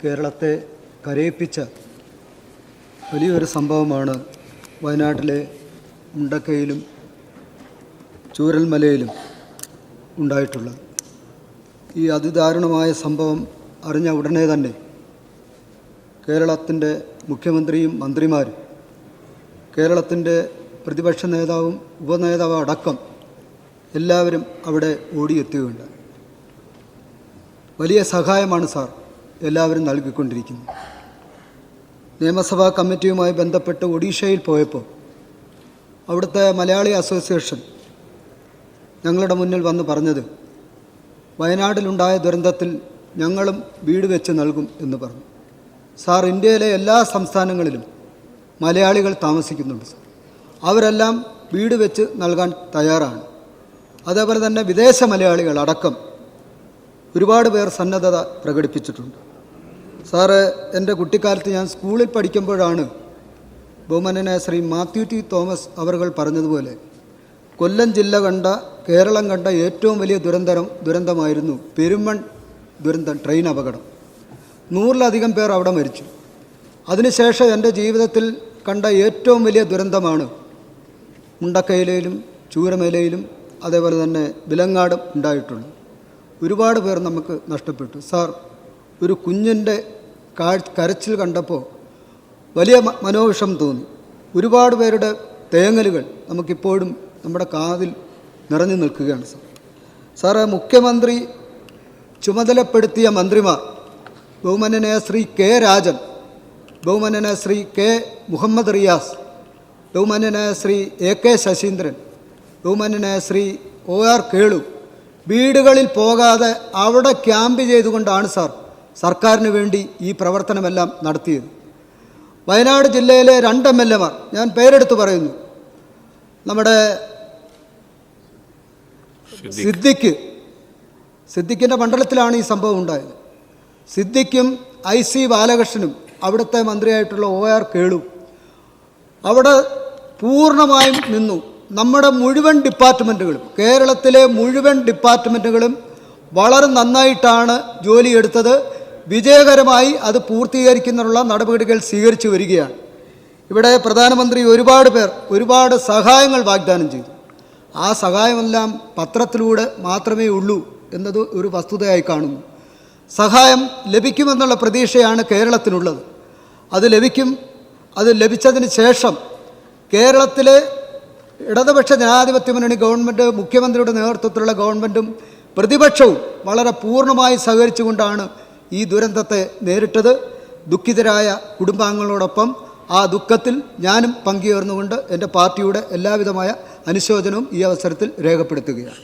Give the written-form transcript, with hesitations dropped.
കേരളത്തെ കരയിപ്പിച്ച വലിയൊരു സംഭവമാണ് വയനാട്ടിലെ മുണ്ടക്കയിലും ചൂരൽമലയിലും ഉണ്ടായിട്ടുള്ളത്. ഈ അതിദാരുണമായ സംഭവം അറിഞ്ഞ ഉടനെ തന്നെ കേരളത്തിൻ്റെ മുഖ്യമന്ത്രിയും മന്ത്രിമാരും കേരളത്തിൻ്റെ പ്രതിപക്ഷ നേതാവും ഉപനേതാവും അടക്കം എല്ലാവരും അവിടെ ഓടിയെത്തുകയുണ്ടായി. വലിയ സഹായമാണ് സാർ എല്ലാവരും നൽകിക്കൊണ്ടിരിക്കുന്നത്. നിയമസഭാ കമ്മിറ്റിയുമായി ബന്ധപ്പെട്ട് ഒഡീഷയിൽ പോയപ്പോൾ അവിടുത്തെ മലയാളി അസോസിയേഷൻ ഞങ്ങളുടെ മുന്നിൽ വന്ന് പറഞ്ഞത്, വയനാട്ടിലുണ്ടായ ദുരന്തത്തിൽ ഞങ്ങളും വീട് വെച്ച് നൽകും എന്ന് പറഞ്ഞു. സാർ, ഇന്ത്യയിലെ എല്ലാ സംസ്ഥാനങ്ങളിലും മലയാളികൾ താമസിക്കുന്നുണ്ട് സാർ. അവരെല്ലാം വീട് വെച്ച് നൽകാൻ തയ്യാറാണ്. അതേപോലെ തന്നെ വിദേശ മലയാളികൾ അടക്കം ഒരുപാട് പേർ സന്നദ്ധത പ്രകടിപ്പിച്ചിട്ടുണ്ട്. സാറ്, എൻ്റെ കുട്ടിക്കാലത്ത് ഞാൻ സ്കൂളിൽ പഠിക്കുമ്പോഴാണ് ബഹുമാന്യനായ ശ്രീ മാത്യു ടി തോമസ് അവർ പറഞ്ഞതുപോലെ കൊല്ലം ജില്ല കണ്ട, കേരളം കണ്ട ഏറ്റവും വലിയ ദുരന്തമായിരുന്നു പെരുമൺ ദുരന്തം, ട്രെയിൻ അപകടം. 100-ലധികം പേർ അവിടെ മരിച്ചു. അതിനുശേഷം എൻ്റെ ജീവിതത്തിൽ കണ്ട ഏറ്റവും വലിയ ദുരന്തമാണ് മുണ്ടക്കയിലും ചൂരമലയിലും അതേപോലെ തന്നെ വിലങ്ങാടും ഉണ്ടായിട്ടുള്ളത്. ഒരുപാട് പേർ നമുക്ക് നഷ്ടപ്പെട്ടു. സാർ, ഒരു കുഞ്ഞിൻ്റെ കരച്ചിൽ കണ്ടപ്പോൾ വലിയ മനോവിഷം തോന്നി. ഒരുപാട് പേരുടെ തേങ്ങലുകൾ നമുക്കിപ്പോഴും നമ്മുടെ കാതിൽ നിറഞ്ഞു നിൽക്കുകയാണ് സാർ. സാറ്, മുഖ്യമന്ത്രി ചുമതലപ്പെടുത്തിയ മന്ത്രിമാർ ബഹുമാന്യനായ ശ്രീ കെ രാജൻ, ബഹുമാന്യനായ ശ്രീ കെ മുഹമ്മദ് റിയാസ്, ബഹുമാന്യനായ ശ്രീ എ കെ ശശീന്ദ്രൻ, ബഹുമാന്യനായ ശ്രീ OR കേളു വീടുകളിൽ പോകാതെ അവിടെ ക്യാമ്പ് ചെയ്തുകൊണ്ടാണ് സാർ സർക്കാരിന് വേണ്ടി ഈ പ്രവർത്തനമെല്ലാം നടത്തിയത്. വയനാട് ജില്ലയിലെ 2 MLA-മാർ, ഞാൻ പേരെടുത്ത് പറയുന്നു, നമ്മുടെ സിദ്ദിഖിൻ്റെ മണ്ഡലത്തിലാണ് ഈ സംഭവം ഉണ്ടായത്. സിദ്ദിഖും IC ബാലകൃഷ്ണനും അവിടുത്തെ മന്ത്രിയായിട്ടുള്ള OR കേളു അവിടെ പൂർണ്ണമായും നിന്നു. നമ്മുടെ മുഴുവൻ ഡിപ്പാർട്ട്മെൻറ്റുകളും, കേരളത്തിലെ മുഴുവൻ ഡിപ്പാർട്ട്മെൻറ്റുകളും വളരെ നന്നായിട്ടാണ് ജോലിയെടുത്തത്. വിജയകരമായി അത് പൂർത്തീകരിക്കുന്നതിനുള്ള നടപടികൾ സ്വീകരിച്ചു വരികയാണ്. ഇവിടെ പ്രധാനമന്ത്രി ഒരുപാട് സഹായങ്ങൾ വാഗ്ദാനം ചെയ്തു. ആ സഹായമെല്ലാം പത്രത്തിലൂടെ മാത്രമേ ഉള്ളൂ എന്നത് ഒരു വസ്തുതയായി കാണുന്നു. സഹായം ലഭിക്കുമെന്നുള്ള പ്രതീക്ഷയാണ് കേരളത്തിനുള്ളത്. അത് ലഭിക്കും. അത് ലഭിച്ചതിന് ശേഷം കേരളത്തിലെ ഇടതുപക്ഷ ജനാധിപത്യ മുന്നണി ഗവൺമെൻറ്, മുഖ്യമന്ത്രിയുടെ നേതൃത്വത്തിലുള്ള ഗവൺമെൻറ്റും പ്രതിപക്ഷവും വളരെ പൂർണ്ണമായി സഹകരിച്ചുകൊണ്ടാണ് ഈ ദുരന്തത്തെ നേരിട്ടത്. ദുഃഖിതരായ കുടുംബാംഗങ്ങളോടൊപ്പം ആ ദുഃഖത്തിൽ ഞാനും പങ്കുചേർന്നുകൊണ്ട് എൻ്റെ പാർട്ടിയുടെ എല്ലാവിധമായ അനുശോചനവും ഈ അവസരത്തിൽ രേഖപ്പെടുത്തുകയാണ്.